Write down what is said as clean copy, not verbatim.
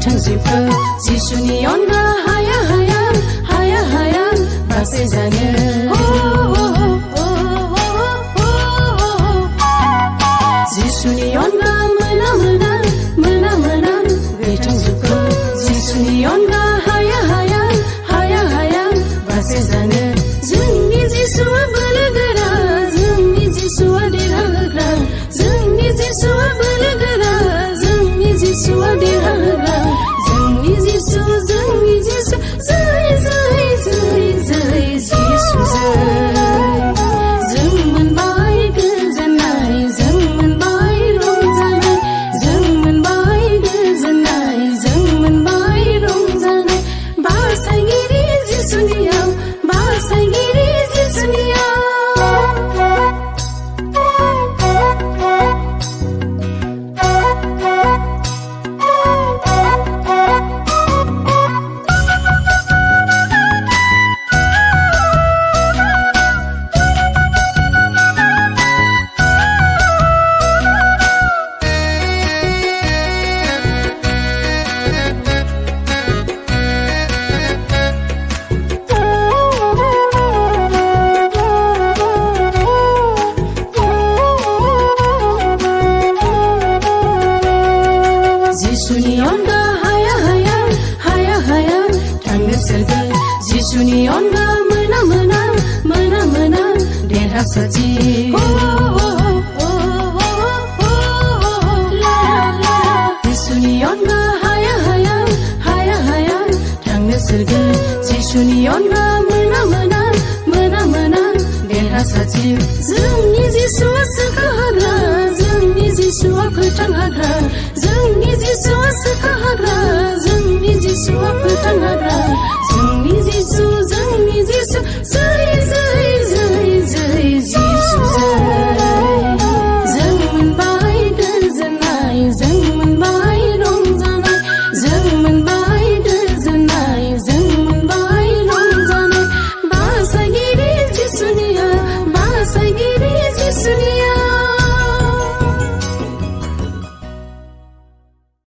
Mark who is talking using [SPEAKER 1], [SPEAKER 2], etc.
[SPEAKER 1] थोंजोबो जिसुनि अनगा हाया हाया हाया हाया बासै जानो जिसुनि अनगा मोना मोना मोना मोना गैथोंजोबो जिसुनि अनगा हाया हाया हाया हाया बासै जानो जोंनि जिसुआ बोलोगोरा जोंनि जिसुआ देरहाग्रा जोंनि जिसुआ बोलोगोरा जोंनि जिसुआ देरहाग्रा जोंनि जिसु जै जै जै जै जिसु जै जों मोनबाय गोजोननाय जों मोनबाय रंजानाय जों मोनबाय गोजोननाय जों मोनबाय रंजानाय बासायगिरि जिसुनियाव बासायगिरि जिसुनियाव जिसुनि अनगा हाया हाया हाया हाया थांनो सोरगो जिसुनि अनगा मोना मोना मोना मोना देरहासारथि जिसुनि अनगा हाया हाया हाया हाया थांनो सोरगो जिसुनि अनगा मोना मोना मोना मोना देरहासारथि जोंनि जिसुआ सोखाहाग्रा जोंनि जिसुआ फोथांहाग्रा जोंनि जिसुआ सोखाहाग्रा जोंनि जिसुआ फोथांहाग्रा